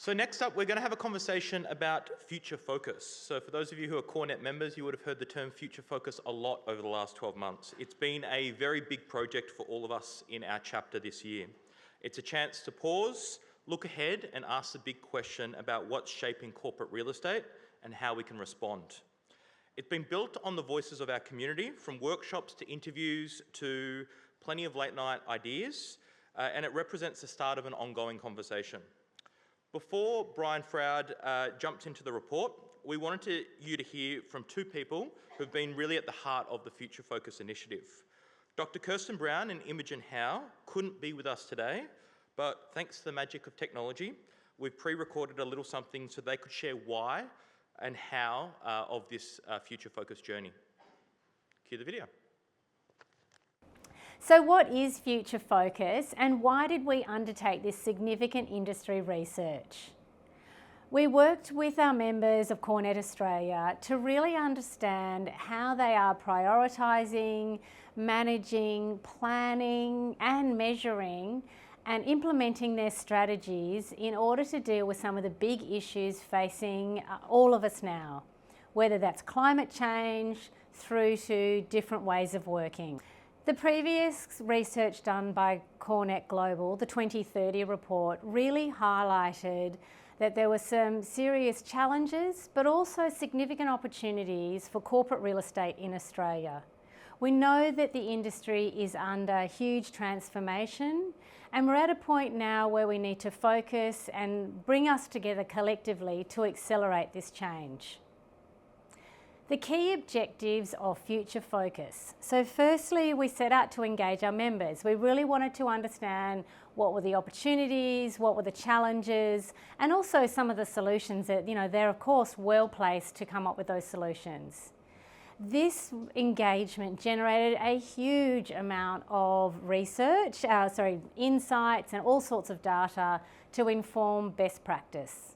So next up, we're going to have a conversation about FutureFocus. So for those of you who are CoreNet members, you would have heard the term FutureFocus a lot over the last 12 months. It's been a very big project for all of us in our chapter this year. It's a chance to pause, look ahead, and ask the big question about what's shaping corporate real estate and how we can respond. It's been built on the voices of our community, from workshops to interviews to plenty of late night ideas, and it represents the start of an ongoing conversation. Before Brian Froud jumped into the report, we wanted you to hear from two people who've been really at the heart of the FutureFocus initiative. Dr. Kirsten Brown and Imogen Howe couldn't be with us today, but thanks to the magic of technology, we've pre-recorded a little something so they could share why and how of this FutureFocus journey. Cue the video. So what is FutureFocus and why did we undertake this significant industry research? We worked with our members of CoreNet Australia to really understand how they are prioritising, managing, planning and measuring and implementing their strategies in order to deal with some of the big issues facing all of us now, whether that's climate change through to different ways of working. The previous research done by CoreNet Global, the 2030 report, really highlighted that there were some serious challenges, but also significant opportunities for corporate real estate in Australia. We know that the industry is under huge transformation, and we're at a point now where we need to focus and bring us together collectively to accelerate this change. The key objectives of FutureFocus. So firstly, we set out to engage our members. We really wanted to understand what were the opportunities, what were the challenges, and also some of the solutions that, they're of course well placed to come up with those solutions. This engagement generated a huge amount of research, insights and all sorts of data to inform best practice.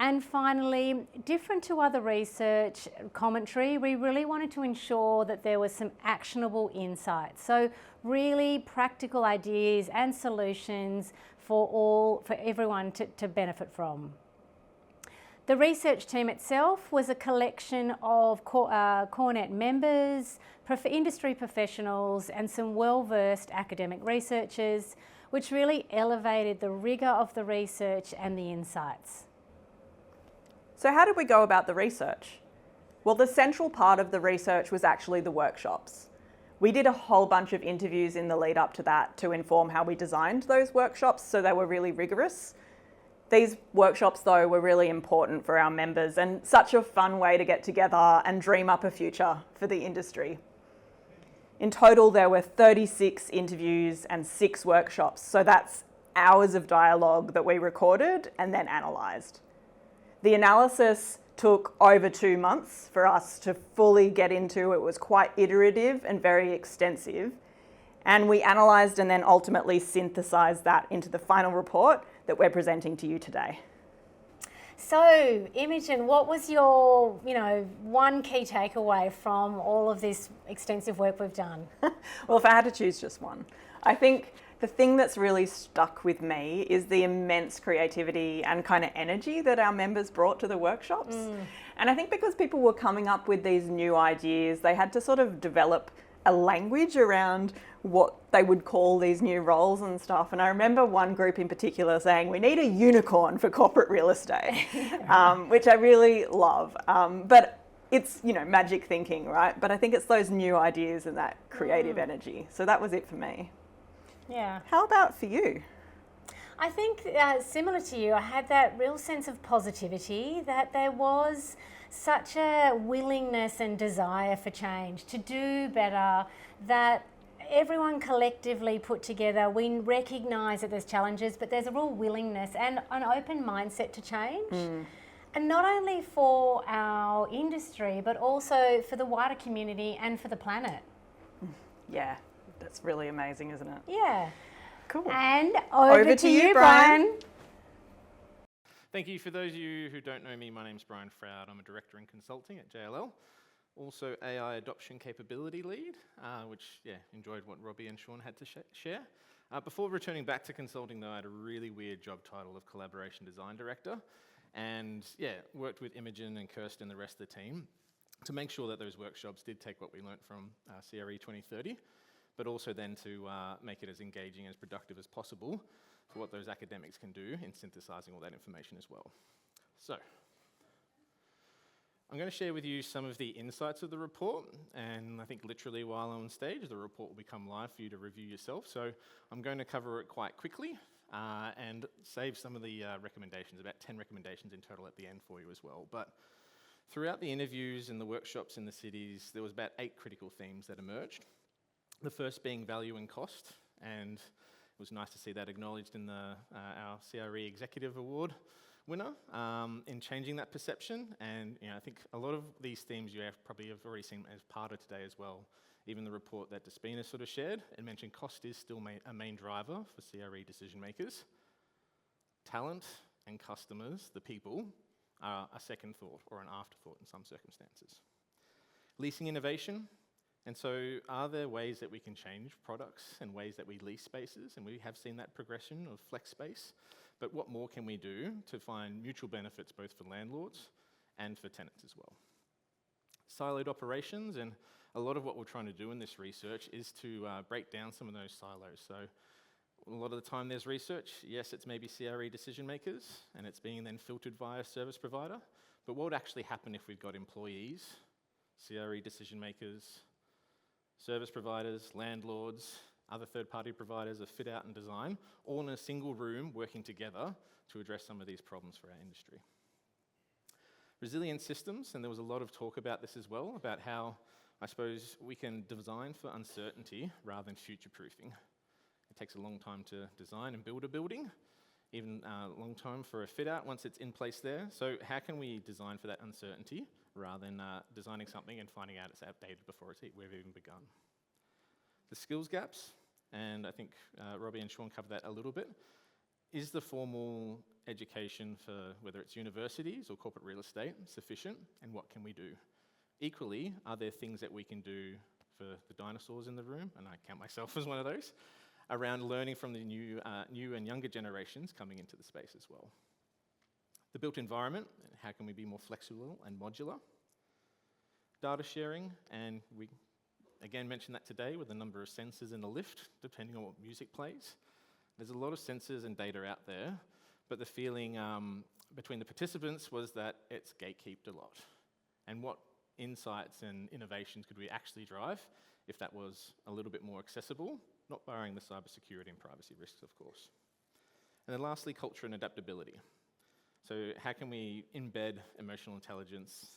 And finally, different to other research commentary, we really wanted to ensure that there was some actionable insights. So really practical ideas and solutions for everyone to benefit from. The research team itself was a collection of CoreNet members, industry professionals and some well-versed academic researchers, which really elevated the rigour of the research and the insights. So how did we go about the research? Well, the central part of the research was actually the workshops. We did a whole bunch of interviews in the lead up to that to inform how we designed those workshops, so they were really rigorous. These workshops, though, were really important for our members and such a fun way to get together and dream up a future for the industry. In total, there were 36 interviews and 6 workshops, so that's hours of dialogue that we recorded and then analysed. The analysis took over 2 months for us to fully get into. It was quite iterative and very extensive. And we analysed and then ultimately synthesised that into the final report that we're presenting to you today. So, Imogen, what was your, one key takeaway from all of this extensive work we've done? Well, if I had to choose just one, I think the thing that's really stuck with me is the immense creativity and kind of energy that our members brought to the workshops. And I think because people were coming up with these new ideas, they had to sort of develop a language around what they would call these new roles and stuff. And I remember one group in particular saying, we need a unicorn for corporate real estate, which I really love. But it's, magic thinking, right? But I think it's those new ideas and that creative energy. So that was it for me. Yeah. How about for you? I think similar to you, I had that real sense of positivity, that there was such a willingness and desire for change, to do better, that everyone collectively put together, we recognise that there's challenges, but there's a real willingness and an open mindset to change. And not only for our industry, but also for the wider community and for the planet. Yeah. That's really amazing, isn't it? Yeah. Cool. And over to you, Brian. Thank you. For those of you who don't know me, my name's Brian Froud. I'm a Director in Consulting at JLL. Also AI Adoption Capability Lead, which, enjoyed what Robbie and Sean had to share. Before returning back to consulting though, I had a really weird job title of Collaboration Design Director, and yeah, worked with Imogen and Kirsten and the rest of the team to make sure that those workshops did take what we learnt from CRE 2030, but also then to make it as engaging and as productive as possible for what those academics can do in synthesising all that information as well. So, I'm going to share with you some of the insights of the report, and I think literally while I'm on stage, the report will become live for you to review yourself. So I'm going to cover it quite quickly and save some of the recommendations, about 10 recommendations in total at the end for you as well. But throughout the interviews and the workshops in the cities, there was about 8 critical themes that emerged. The first being value and cost, and it was nice to see that acknowledged in our CRE Executive Award winner in changing that perception. And I think a lot of these themes you probably have already seen as part of today as well. Even the report that Despina sort of shared, it mentioned cost is still a main driver for CRE decision makers. Talent and customers, the people, are a second thought or an afterthought in some circumstances. Leasing innovation. And so are there ways that we can change products and ways that we lease spaces? And we have seen that progression of flex space. But what more can we do to find mutual benefits both for landlords and for tenants as well? Siloed operations, and a lot of what we're trying to do in this research is to break down some of those silos. So a lot of the time there's research, yes, it's maybe CRE decision makers, and it's being then filtered via service provider. But what would actually happen if we've got employees, CRE decision makers, service providers, landlords, other third-party providers of fit out and design, all in a single room working together to address some of these problems for our industry. Resilient systems, and there was a lot of talk about this as well, about how I suppose we can design for uncertainty rather than future-proofing. It takes a long time to design and build a building, even a long time for a fit out once it's in place there. So how can we design for that uncertainty rather than designing something and finding out it's outdated before we've even begun? The skills gaps, and I think Robbie and Sean covered that a little bit. Is the formal education for whether it's universities or corporate real estate sufficient, and what can we do? Equally, are there things that we can do for the dinosaurs in the room, and I count myself as one of those, around learning from the new and younger generations coming into the space as well? The built environment, how can we be more flexible and modular? Data sharing, and we again mentioned that today with the number of sensors in the lift, depending on what music plays. There's a lot of sensors and data out there, but the feeling between the participants was that it's gatekeeped a lot. And what insights and innovations could we actually drive if that was a little bit more accessible, not barring the cybersecurity and privacy risks, of course. And then lastly, culture and adaptability. So how can we embed emotional intelligence,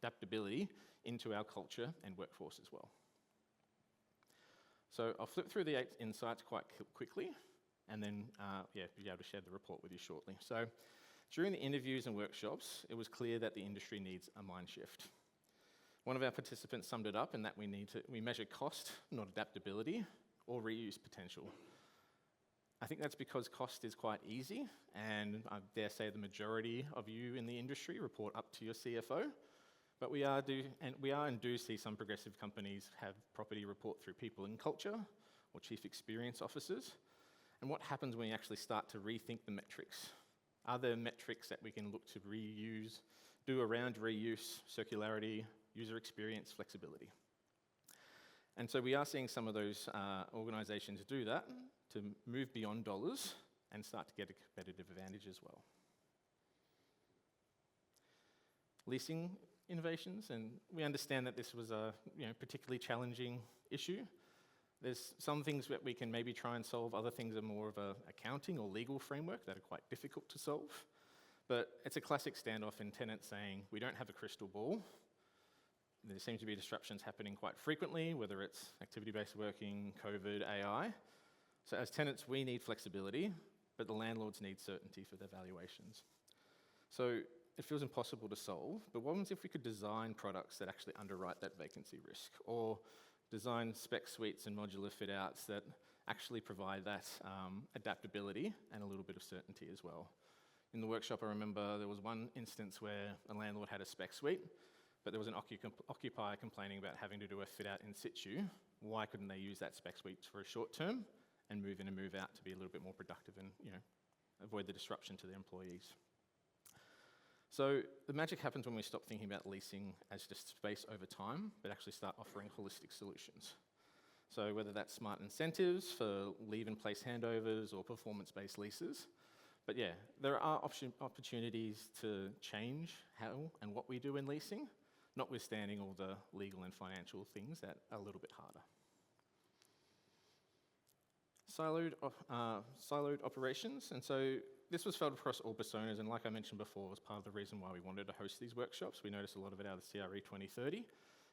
adaptability into our culture and workforce as well? So I'll flip through the 8 insights quite quickly, and then be able to share the report with you shortly. So during the interviews and workshops, it was clear that the industry needs a mind shift. One of our participants summed it up in that we measure cost, not adaptability, or reuse potential. I think that's because cost is quite easy, and I dare say the majority of you in the industry report up to your CFO. But we do see some progressive companies have property report through people in culture or chief experience officers. And what happens when you actually start to rethink the metrics? Are there metrics that we can look to reuse, do around reuse, circularity, user experience, flexibility? And so we are seeing some of those organisations do that to move beyond dollars and start to get a competitive advantage as well. Leasing innovations, and we understand that this was a particularly challenging issue. There's some things that we can maybe try and solve, other things are more of a accounting or legal framework that are quite difficult to solve. But it's a classic standoff in tenants saying, we don't have a crystal ball. There seems to be disruptions happening quite frequently, whether it's activity-based working, COVID, AI. So as tenants, we need flexibility, but the landlords need certainty for their valuations. So it feels impossible to solve, but what happens if we could design products that actually underwrite that vacancy risk, or design spec suites and modular fit-outs that actually provide that adaptability and a little bit of certainty as well? In the workshop, I remember there was one instance where a landlord had a spec suite, but there was an occupier complaining about having to do a fit-out in situ. Why couldn't they use that spec suite for a short term and move in and move out to be a little bit more productive and, avoid the disruption to their employees. So the magic happens when we stop thinking about leasing as just space over time, but actually start offering holistic solutions. So whether that's smart incentives for leave-in-place handovers or performance-based leases. But yeah, there are opportunities to change how and what we do in leasing, notwithstanding all the legal and financial things that are a little bit harder. Siloed operations, and so this was felt across all personas, and like I mentioned before, was part of the reason why we wanted to host these workshops. We noticed a lot of it out of CRE 2030,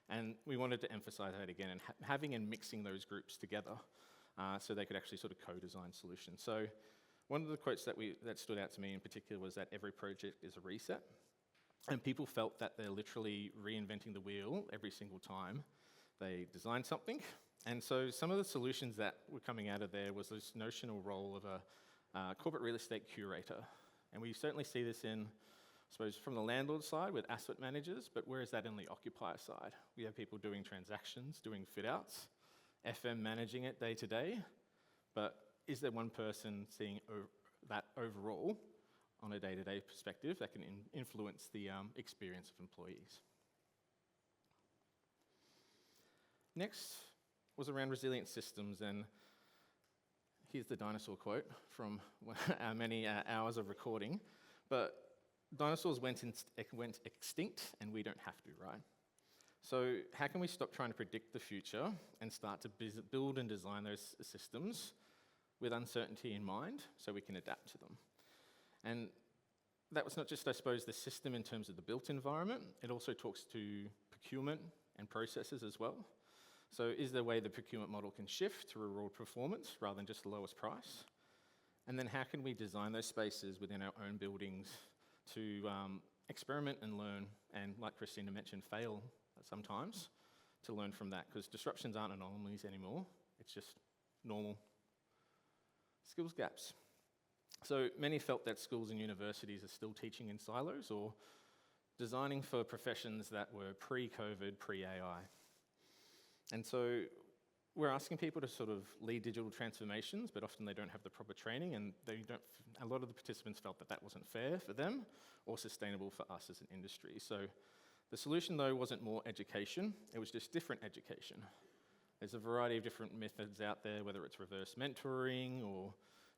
and we wanted to emphasize that again, and having and mixing those groups together so they could actually sort of co-design solutions. So one of the quotes that stood out to me in particular was that every project is a reset, and people felt that they're literally reinventing the wheel every single time they design something. And so some of the solutions that were coming out of there was this notional role of a corporate real estate curator. And we certainly see this in, I suppose, from the landlord side with asset managers, but where is that in the occupier side? We have people doing transactions, doing fit-outs, FM managing it day to day, but is there one person seeing that overall on a day-to-day perspective that can influence the experience of employees? Next was around resilient systems, and here's the dinosaur quote from our many hours of recording, but dinosaurs went extinct and we don't have to, right? So how can we stop trying to predict the future and start to build and design those systems with uncertainty in mind so we can adapt to them? And that was not just, I suppose, the system in terms of the built environment, it also talks to procurement and processes as well. So is there a way the procurement model can shift to reward performance rather than just the lowest price? And then how can we design those spaces within our own buildings to experiment and learn, and like Christina mentioned, fail sometimes to learn from that, because disruptions aren't anomalies anymore, it's just normal. Skills gaps. So many felt that schools and universities are still teaching in silos or designing for professions that were pre-COVID, pre-AI. And so we're asking people to sort of lead digital transformations, but often they don't have the proper training, and a lot of the participants felt that that wasn't fair for them or sustainable for us as an industry. So the solution, though, wasn't more education, it was just different education. There's a variety of different methods out there, whether it's reverse mentoring or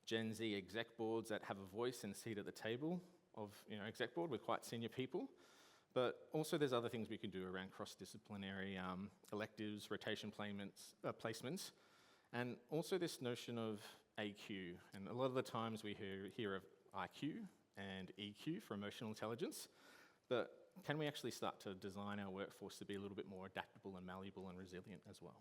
Gen Z exec boards that have a voice and seat at the table of exec board with quite senior people. But also there's other things we can do around cross-disciplinary electives, rotation placements, and also this notion of AQ. And a lot of the times we hear of IQ and EQ for emotional intelligence, but can we actually start to design our workforce to be a little bit more adaptable and malleable and resilient as well?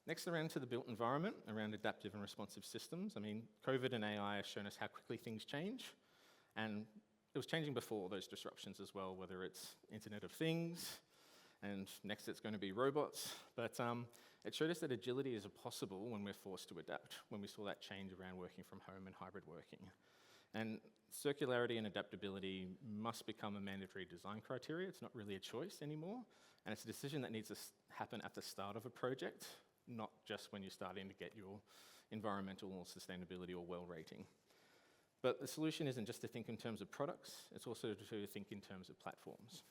Next, around to the built environment, around adaptive and responsive systems. I mean, COVID and AI have shown us how quickly things change, and it was changing before those disruptions as well, whether it's Internet of Things, and next it's going to be robots. But it showed us that agility is possible when we're forced to adapt, when we saw that change around working from home and hybrid working. And circularity and adaptability must become a mandatory design criteria. It's not really a choice anymore, and it's a decision that needs to happen at the start of a project, not just when you're starting to get your environmental or sustainability or well rating. But the solution isn't just to think in terms of products, it's also to think in terms of platforms.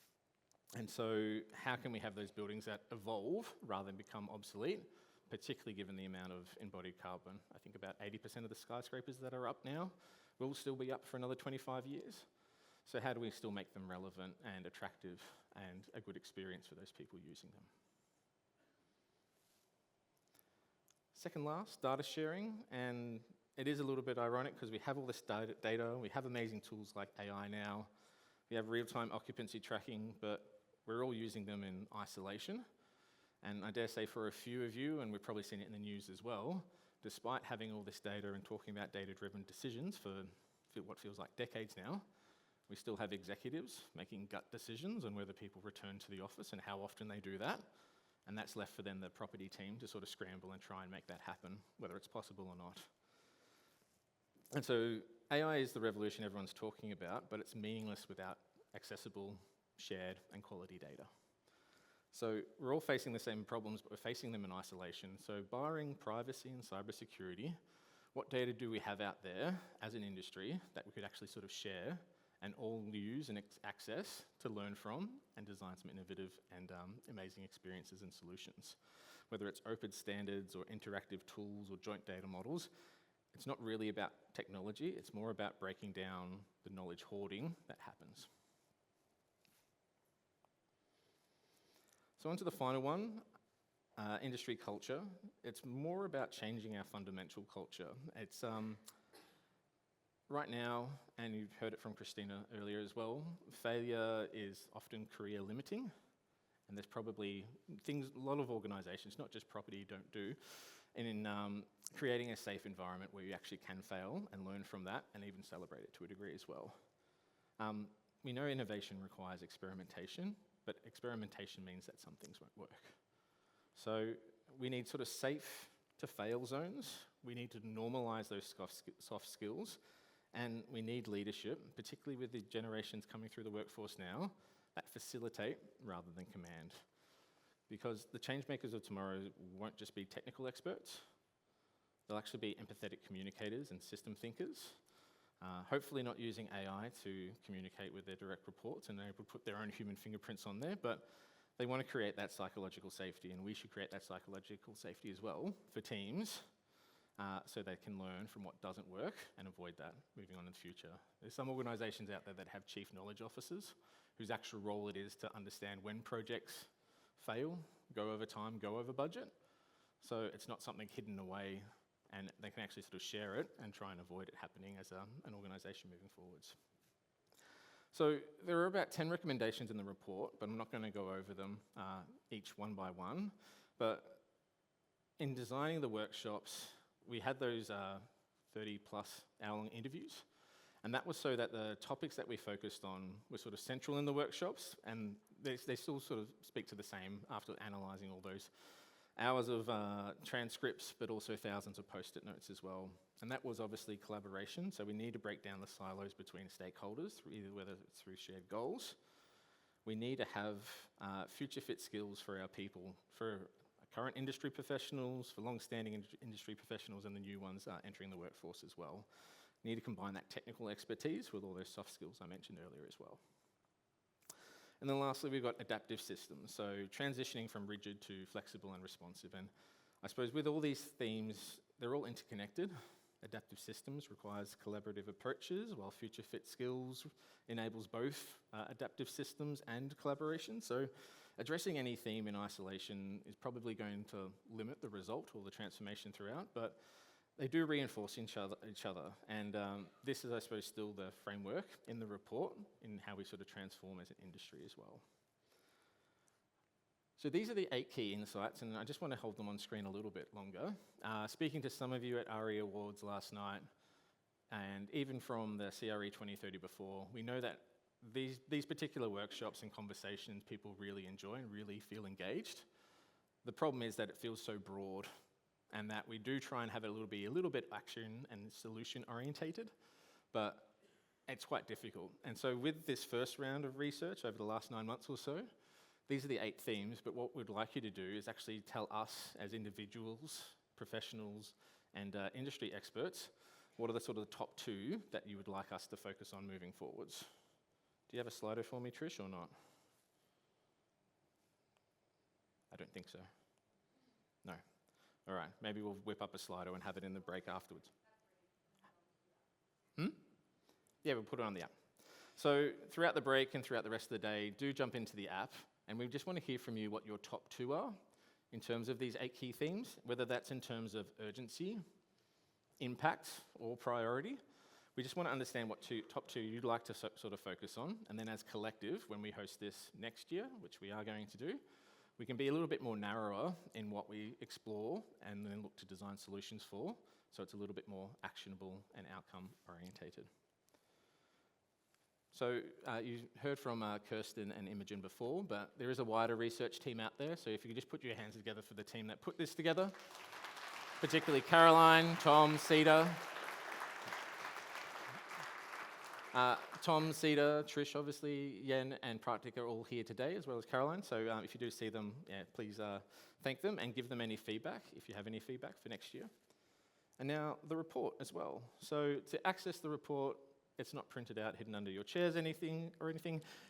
And so how can we have those buildings that evolve rather than become obsolete, particularly given the amount of embodied carbon? I think about 80% of the skyscrapers that are up now will still be up for another 25 years. So how do we still make them relevant and attractive and a good experience for those people using them? Second last, data sharing, and it is a little bit ironic because we have all this data, we have amazing tools like AI now, we have real-time occupancy tracking, but we're all using them in isolation. And I dare say for a few of you, and we've probably seen it in the news as well, despite having all this data and talking about data-driven decisions for what feels like decades now, we still have executives making gut decisions on whether people return to the office and how often they do that. And that's left for then the property team to sort of scramble and try and make that happen, whether it's possible or not. And so AI is the revolution everyone's talking about, but it's meaningless without accessible, shared, and quality data. So we're all facing the same problems, but we're facing them in isolation. So barring privacy and cybersecurity, what data do we have out there as an industry that we could actually sort of share and all use and access to learn from and design some innovative and amazing experiences and solutions? Whether it's open standards or interactive tools or joint data models, it's not really about technology, it's more about breaking down the knowledge hoarding that happens. So on to the final one, industry culture. It's more about changing our fundamental culture. It's right now, and you've heard it from Christina earlier as well, failure is often career limiting, and there's probably things a lot of organisations, not just property, don't do, in creating a safe environment where you actually can fail and learn from that and even celebrate it to a degree as well. We know innovation requires experimentation, but experimentation means that some things won't work. So we need sort of safe to fail zones. We need to normalise those soft skills, and we need leadership, particularly with the generations coming through the workforce now, that facilitate rather than command. Because the change makers of tomorrow won't just be technical experts, they'll actually be empathetic communicators and system thinkers, hopefully not using AI to communicate with their direct reports and able to put their own human fingerprints on there, but they want to create that psychological safety, and we should create that psychological safety as well for teams so they can learn from what doesn't work and avoid that moving on in the future. There's some organisations out there that have chief knowledge officers whose actual role it is to understand when projects fail, go over time, go over budget. So it's not something hidden away, and they can actually sort of share it and try and avoid it happening as an organisation moving forwards. So there are about 10 recommendations in the report, but I'm not going to go over them each one by one. But in designing the workshops, we had those 30-plus hour-long interviews, and that was so that the topics that we focused on were sort of central in the workshops, and they still sort of speak to the same after analysing all those hours of transcripts, but also thousands of post-it notes as well. And that was obviously collaboration, so we need to break down the silos between stakeholders, either whether it's through shared goals. We need to have future fit skills for our people, for current industry professionals, for long-standing industry professionals, and the new ones entering the workforce as well. We need to combine that technical expertise with all those soft skills I mentioned earlier as well. And then lastly, we've got adaptive systems, so transitioning from rigid to flexible and responsive. And I suppose with all these themes, they're all interconnected. Adaptive systems requires collaborative approaches, while future fit skills enables both adaptive systems and collaboration. So addressing any theme in isolation is probably going to limit the result or the transformation throughout, but they do reinforce each other. And this is, I suppose, still the framework in the report in how we sort of transform as an industry as well. So these are the 8 key insights, and I just want to hold them on screen a little bit longer. Speaking to some of you at RE Awards last night, and even from the CRE 2030 before, we know that these particular workshops and conversations people really enjoy and really feel engaged. The problem is that it feels so broad, and that we do try and have it be a little bit action and solution orientated, but it's quite difficult. And so with this first round of research over the last 9 months or so, these are the 8 themes, but what we'd like you to do is actually tell us as individuals, professionals, and industry experts, what are the sort of the top 2 that you would like us to focus on moving forwards. Do you have a Slido for me, Trish, or not? I don't think so. No. All right, maybe we'll whip up a Slido and have it in the break afterwards. Yeah, we'll put it on the app. So throughout the break and throughout the rest of the day, do jump into the app, and we just want to hear from you what your top 2 are in terms of these 8 key themes, whether that's in terms of urgency, impact, or priority. We just want to understand what top 2 you'd like to sort of focus on, and then as collective, when we host this next year, which we are going to do, we can be a little bit more narrower in what we explore and then look to design solutions for, so it's a little bit more actionable and outcome orientated. So you heard from Kirsten and Imogen before, but there is a wider research team out there, so if you could just put your hands together for the team that put this together, particularly Caroline, Tom, Cedar. Tom, Cedar, Trish, obviously, Yen and Praktik are all here today, as well as Caroline. So if you do see them, please thank them and give them any feedback, if you have any feedback for next year. And now the report as well. So to access the report, it's not printed out, hidden under your chairs, anything.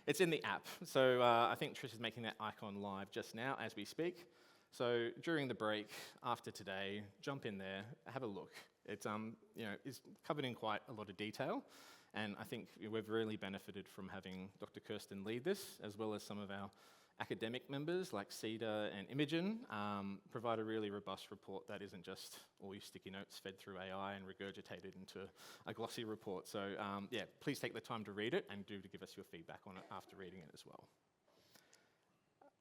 It's in the app. So I think Trish is making that icon live just now as we speak. So during the break, after today, jump in there, have a look. It's it's covered in quite a lot of detail. And I think we've really benefited from having Dr. Kirsten lead this, as well as some of our academic members like Cedar and Imogen provide a really robust report that isn't just all your sticky notes fed through AI and regurgitated into a glossy report. So please take the time to read it and do to give us your feedback on it after reading it as well.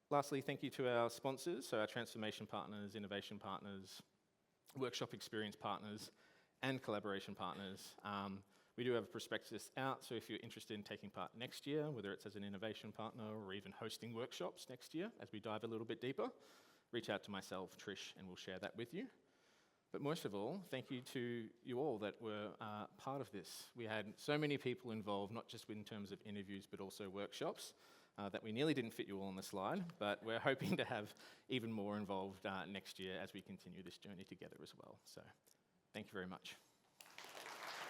Lastly, thank you to our sponsors, so our transformation partners, innovation partners, workshop experience partners, and collaboration partners. We do have a prospectus out, so if you're interested in taking part next year, whether it's as an innovation partner or even hosting workshops next year as we dive a little bit deeper, reach out to myself, Trish, and we'll share that with you. But most of all, thank you to you all that were part of this. We had so many people involved, not just in terms of interviews, but also workshops, that we nearly didn't fit you all on the slide, but we're hoping to have even more involved next year as we continue this journey together as well. So thank you very much.